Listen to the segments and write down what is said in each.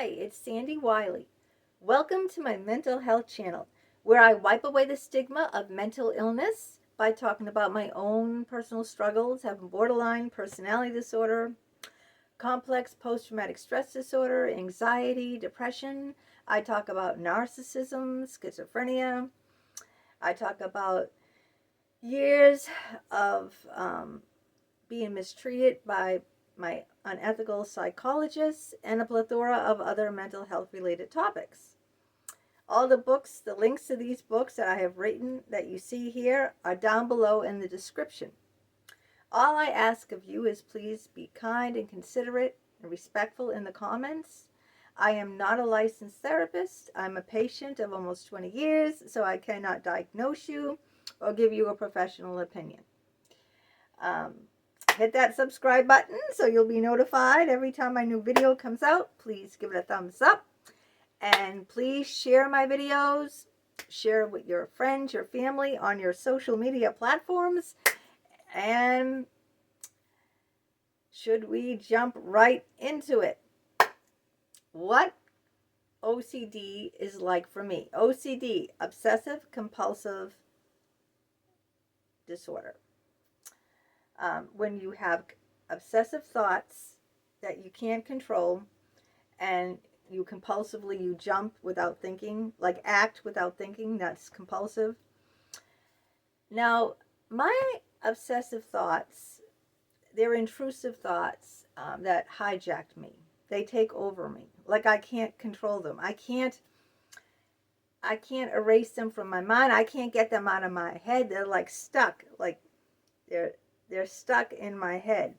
Hi, it's Sandy Wyllie. Welcome to my mental health channel, where I wipe away the stigma of mental illness by talking about my own personal struggles, having borderline personality disorder, complex post-traumatic stress disorder, anxiety, depression. I talk about narcissism, schizophrenia. I talk about years of being mistreated by my unethical psychologists, and a plethora of other mental health related topics. All the books, the links to these books that I have written that you see here are down below in the description. All I ask of you is please be kind and considerate and respectful in the comments. I am not a licensed therapist. I'm a patient of almost 20 years, so I cannot diagnose you or give you a professional opinion. Hit that subscribe button so you'll be notified every time my new video comes out. Please give it a thumbs up. And please share my videos. Share with your friends, your family, on your social media platforms. And should we jump right into it? What OCD is like for me. OCD, obsessive compulsive disorder. When you have obsessive thoughts that you can't control, and you compulsively, you jump without thinking, like act without thinking, that's compulsive. Now, my obsessive thoughts, they're intrusive thoughts that hijacked me. They take over me. Like I can't control them. I can't erase them from my mind. I can't get them out of my head. They're like stuck. Like they're stuck in my head.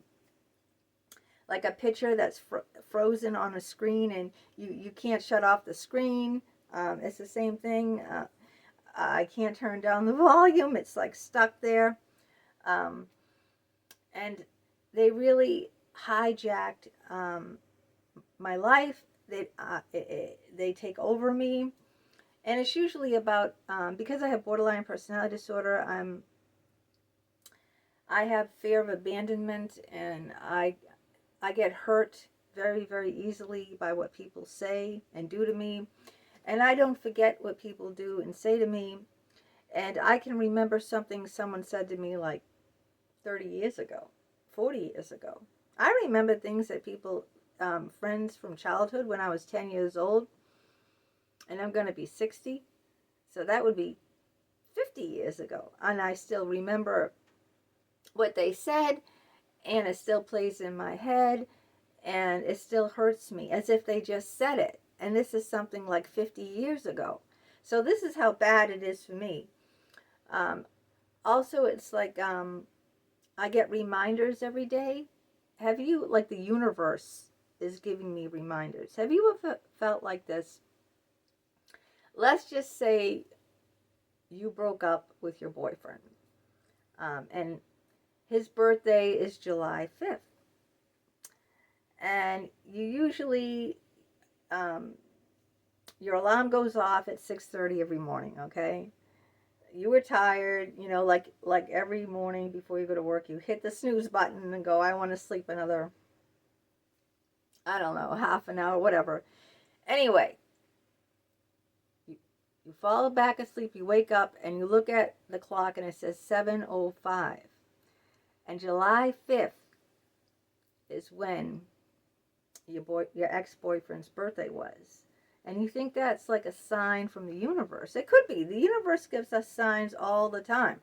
Like a picture that's frozen on a screen and you can't shut off the screen. It's the same thing. I can't turn down the volume. It's like stuck there. And they really hijacked my life. They take over me. And it's usually about, because I have borderline personality disorder, I have fear of abandonment, and I get hurt very, very easily by what people say and do to me. And I don't forget what people do and say to me. And I can remember something someone said to me like 30 years ago, 40 years ago. I remember things that people, friends from childhood when I was 10 years old, and I'm going to be 60. So that would be 50 years ago. And I still remember what they said, and it still plays in my head, and it still hurts me as if they just said it. And this is something like 50 years ago. So this is how bad it is for me. Also, it's like I get reminders every day. Have you, like the universe is giving me reminders. Have you ever felt like this? Let's just say you broke up with your boyfriend. And his birthday is July 5th. And you usually, your alarm goes off at 6:30 every morning, okay? You were tired, you know, like every morning before you go to work, you hit the snooze button and go, I want to sleep another, I don't know, half an hour, whatever. Anyway, you fall back asleep, you wake up, and you look at the clock, and it says 7:05. And July 5th is when your ex-boyfriend's birthday was. And you think that's like a sign from the universe. It could be. The universe gives us signs all the time.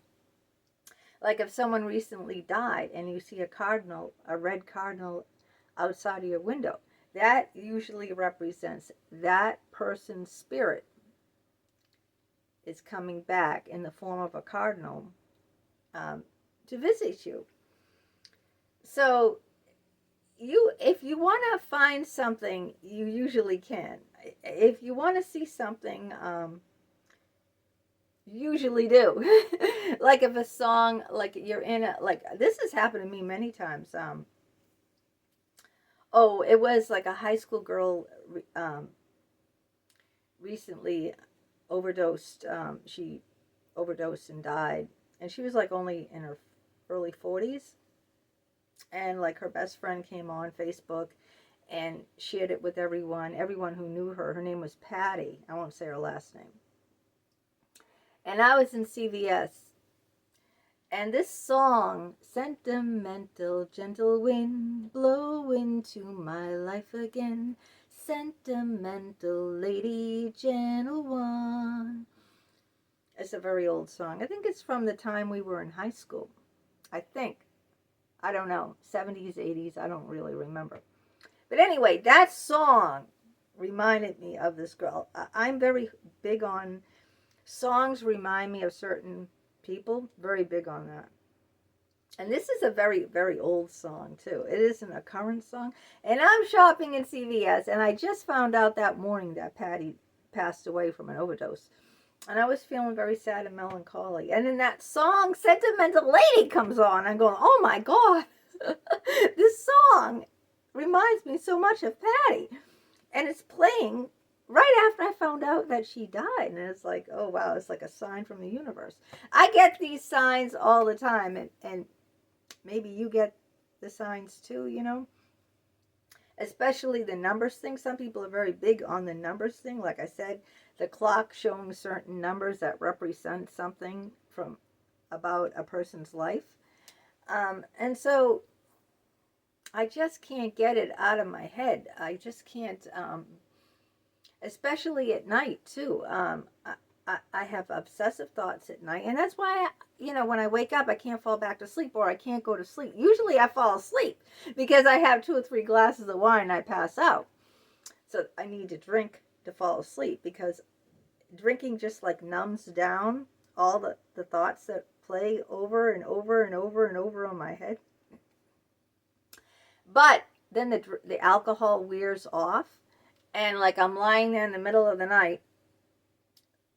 Like if someone recently died and you see a red cardinal outside of your window, that usually represents that person's spirit is coming back in the form of a cardinal to visit you. So if you want to find something, you usually can. If you want to see something, you usually do. Like if a song, like you're in a, like this has happened to me many times. It was like a high school girl recently overdosed. She overdosed and died, and she was like only in her early 40s. And like her best friend came on Facebook, and shared it with everyone who knew her. Her name was Patty. I won't say her last name. And I was in CVS. And this song, sentimental, gentle wind, blow into my life again. Sentimental lady, gentle one. It's a very old song. I think it's from the time we were in high school. I think. I don't know. 70s, 80s. I don't really remember. But anyway, that song reminded me of this girl. I'm very big on songs remind me of certain people. Very big on that. And this is a very, very old song, too. It isn't a current song. And I'm shopping in CVS, and I just found out that morning that Patty passed away from an overdose. And I was feeling very sad and melancholy. And then that song, Sentimental Lady, comes on. I'm going, oh my God. This song reminds me so much of Patty. And it's playing right after I found out that she died. And it's like, oh wow, it's like a sign from the universe. I get these signs all the time. And maybe you get the signs too, you know. Especially the numbers thing. Some people are very big on the numbers thing. Like I said, the clock showing certain numbers that represent something from about a person's life. And so I just can't get it out of my head. I just can't, especially at night too. I have obsessive thoughts at night. And that's why, when I wake up, I can't fall back to sleep, or I can't go to sleep. Usually I fall asleep because I have 2 or 3 glasses of wine and I pass out. So I need to drink to fall asleep, because drinking just like numbs down all the thoughts that play over and over and over and over on my head. But then the alcohol wears off, and like I'm lying there in the middle of the night,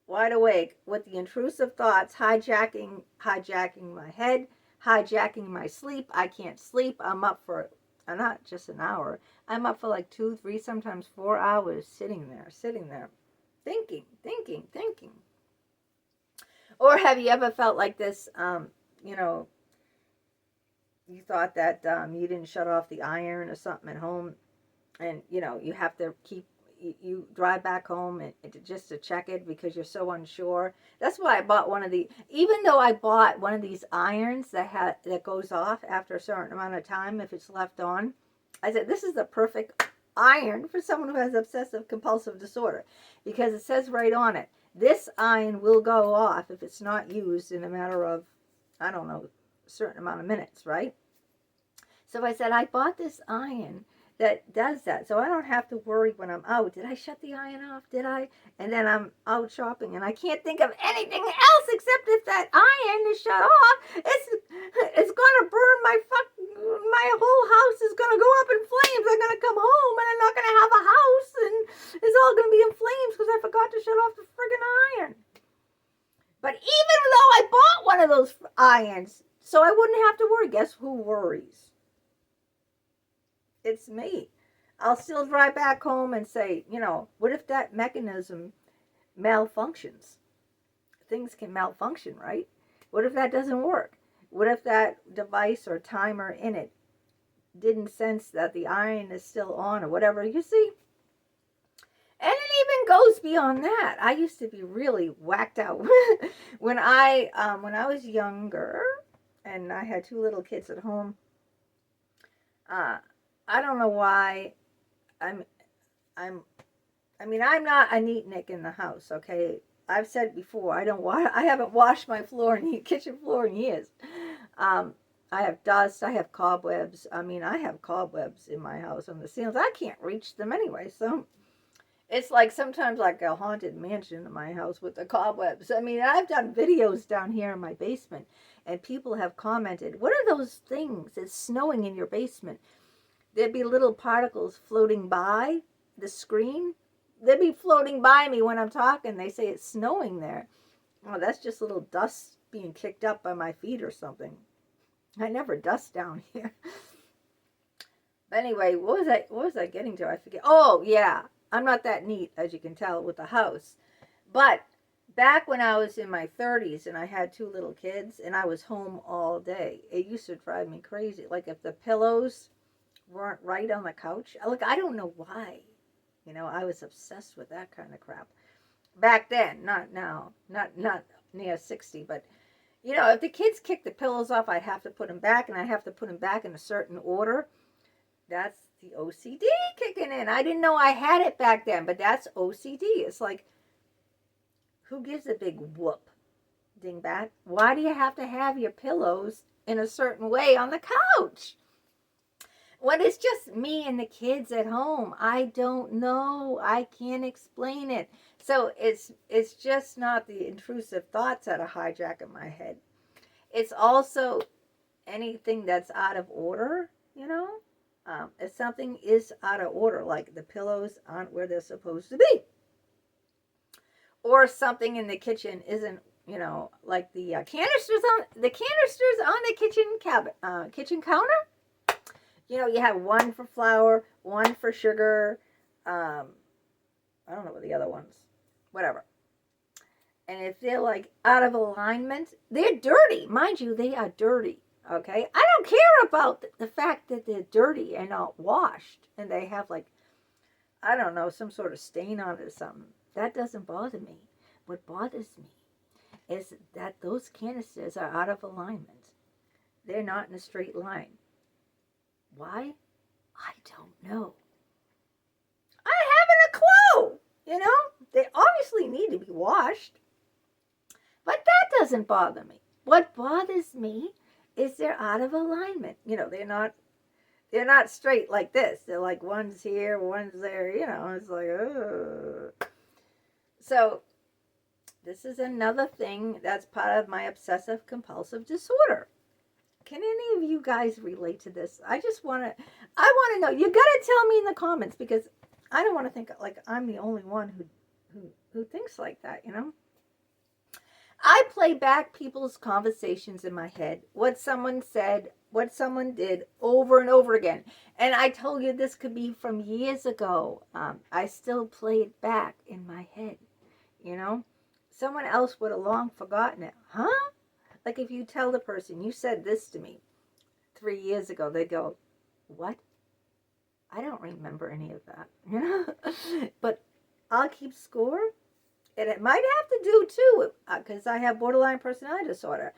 wide awake, with the intrusive thoughts hijacking my head, hijacking my sleep. I can't sleep. I'm up for not just an hour. I'm up for like 2, 3, sometimes 4 hours sitting there, thinking. Or have you ever felt like this, you thought that you didn't shut off the iron or something at home, and, you have to you drive back home and just to check it because you're so unsure. That's why I bought even though I bought one of these irons that goes off after a certain amount of time if it's left on, I said, this is the perfect iron for someone who has obsessive compulsive disorder, because it says right on it, this iron will go off if it's not used in a matter of, I don't know, a certain amount of minutes, right? So I said, I bought this iron that does that, so I don't have to worry when I'm out. Did I shut the iron off? Did I? And then I'm out shopping, and I can't think of anything else except if that iron is shut off, it's gonna burn my whole house is gonna go up in flames. I'm gonna come home, and I'm not gonna have a house, and it's all gonna be in flames because I forgot to shut off the friggin' iron. But even though I bought one of those irons, so I wouldn't have to worry, guess who worries? It's me. I'll still drive back home and say, what if that mechanism malfunctions? Things can malfunction, right? What if that doesn't work? What if that device or timer in it didn't sense that the iron is still on or whatever, you see? And it even goes beyond that. I used to be really whacked out when I was younger and I had 2 little kids at home. I don't know why I'm not a neatnik in the house, okay? I've said before, I haven't washed my kitchen floor in years. I have dust, I have cobwebs. I have cobwebs in my house on the ceilings. I can't reach them anyway, so it's like sometimes like a haunted mansion in my house with the cobwebs. I've done videos down here in my basement, and people have commented, what are those things? It's snowing in your basement. There'd be little particles floating by the screen. They'd be floating by me when I'm talking. They say it's snowing there. Oh, that's just little dust being kicked up by my feet or something. I never dust down here. But anyway, what was I getting to? I forget. Oh, yeah. I'm not that neat, as you can tell, with the house. But back when I was in my 30s and I had 2 little kids and I was home all day, it used to drive me crazy. Like if the pillows weren't right on the couch. Look, I don't know why. You know, I was obsessed with that kind of crap. Back then, not now, not near 60, but you know, if the kids kicked the pillows off, I'd have to put them back, and I have to put them back in a certain order. That's the OCD kicking in. I didn't know I had it back then, but that's OCD. It's like, who gives a big whoop, dingbat? Why do you have to have your pillows in a certain way on the couch? When it's just me and the kids at home, I don't know. I can't explain it. So it's just not the intrusive thoughts that are hijacking my head. It's also anything that's out of order, you know? If something is out of order, like the pillows aren't where they're supposed to be, or something in the kitchen isn't, you know, like the canisters on the kitchen counter. You know, you have one for flour, one for sugar. I don't know what the other ones, whatever. And if they're like out of alignment, they're dirty. Mind you, they are dirty. Okay, I don't care about the fact that they're dirty and not washed, and they have like, I don't know, some sort of stain on it or something. That doesn't bother me. What bothers me is that those canisters are out of alignment. They're not in a straight line. Why? I don't know. I haven't a clue. You know, they obviously need to be washed, but that doesn't bother me. What bothers me is they're out of alignment. You know, they're not straight like this. They're like one's here, one's there. You know, it's like, ugh. So this is another thing that's part of my obsessive compulsive disorder. Can any of you guys relate to this? I want to know. You got to tell me in the comments, because I don't want to think like I'm the only one who thinks like that, you know? I play back people's conversations in my head, what someone said, what someone did, over and over again. And I told you this could be from years ago. I still play it back in my head, you know? Someone else would have long forgotten it. Huh? Like if you tell the person, you said this to me 3 years ago, they go, what? I don't remember any of that, you know? But I'll keep score. And it might have to do too, because I have borderline personality disorder.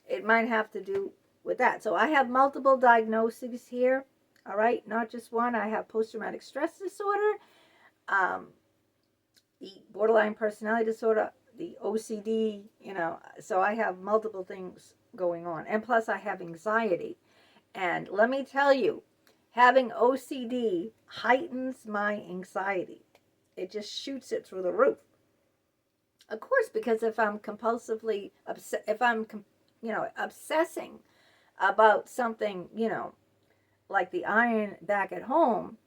It might have to do with that. So I have multiple diagnoses here, all right? Not just one. I have post-traumatic stress disorder, the borderline personality disorder, the OCD, you know. So I have multiple things going on. And plus I have anxiety. And let me tell you, having OCD heightens my anxiety. It just shoots it through the roof. Of course, because if I'm compulsively, if I'm, you know, obsessing about something, you know, like the iron back at home,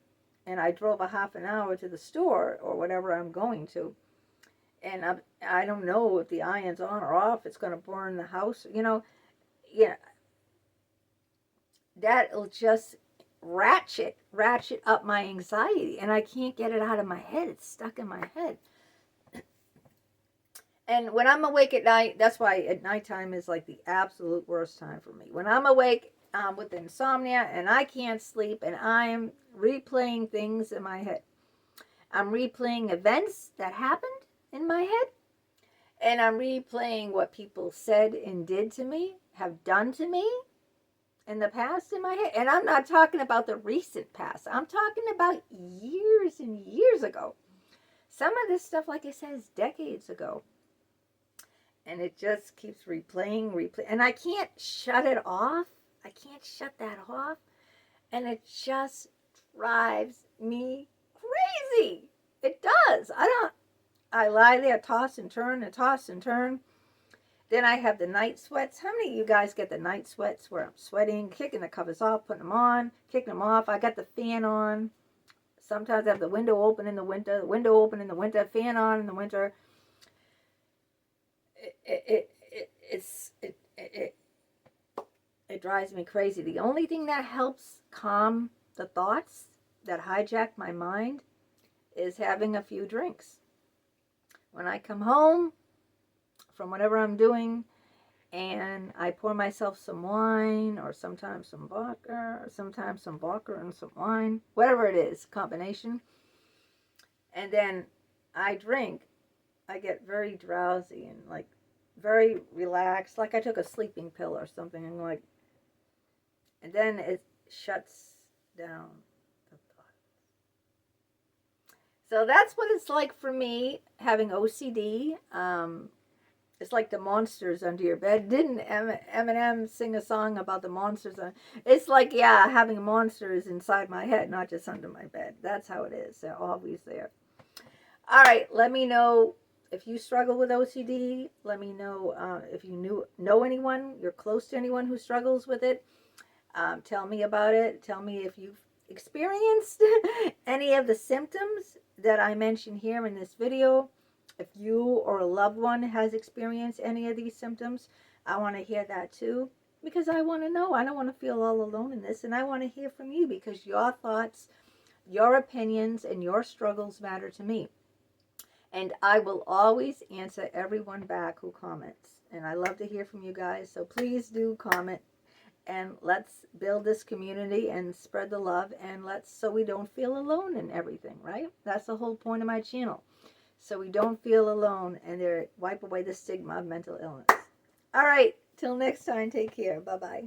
and I drove a half an hour to the store or whatever I'm going to, and I don't know if the iron's on or off, it's going to burn the house, you know, yeah, that'll just ratchet up my anxiety, and I can't get it out of my head. It's stuck in my head. And when I'm awake at night, that's why at nighttime is like the absolute worst time for me. When I'm awake with insomnia and I can't sleep and I'm replaying things in my head. I'm replaying events that happened in my head. And I'm replaying what people said and did to me, have done to me in the past in my head. And I'm not talking about the recent past. I'm talking about years and years ago. Some of this stuff, like I said, is decades ago. And it just keeps replaying. And I can't shut it off. I can't shut that off. And it just drives me crazy. It does. I lie there, toss and turn and toss and turn. Then I have the night sweats. How many of you guys get the night sweats where I'm sweating, kicking the covers off, putting them on, kicking them off? I got the fan on. Sometimes I have the window open in the winter, fan on in the winter. It drives me crazy. The only thing that helps calm the thoughts that hijack my mind is having a few drinks. When I come home from whatever I'm doing and I pour myself some wine, or sometimes some vodka, or sometimes some vodka and some wine, whatever it is, combination. And then I drink. I get very drowsy and like very relaxed, like I took a sleeping pill or something, and like, and then it shuts down the thought. So that's what it's like for me having OCD. It's like the monsters under your bed. Didn't Eminem sing a song about the monsters? It's like, yeah, having monsters inside my head, not just under my bed. That's how it is. They're always there. All right, let me know if you struggle with OCD. Let me know if you know anyone, you're close to anyone who struggles with it. Tell me about it. Tell me if you've experienced any of the symptoms that I mentioned here in this video. If you or a loved one has experienced any of these symptoms, I want to hear that too, because I want to know. I don't want to feel all alone in this, and I want to hear from you, because your thoughts, your opinions, and your struggles matter to me. And I will always answer everyone back who comments. And I love to hear from you guys, so please do comment. And let's build this community and spread the love, and so we don't feel alone in everything, right? That's the whole point of my channel. So we don't feel alone, and wipe away the stigma of mental illness. All right, till next time, take care. Bye-bye.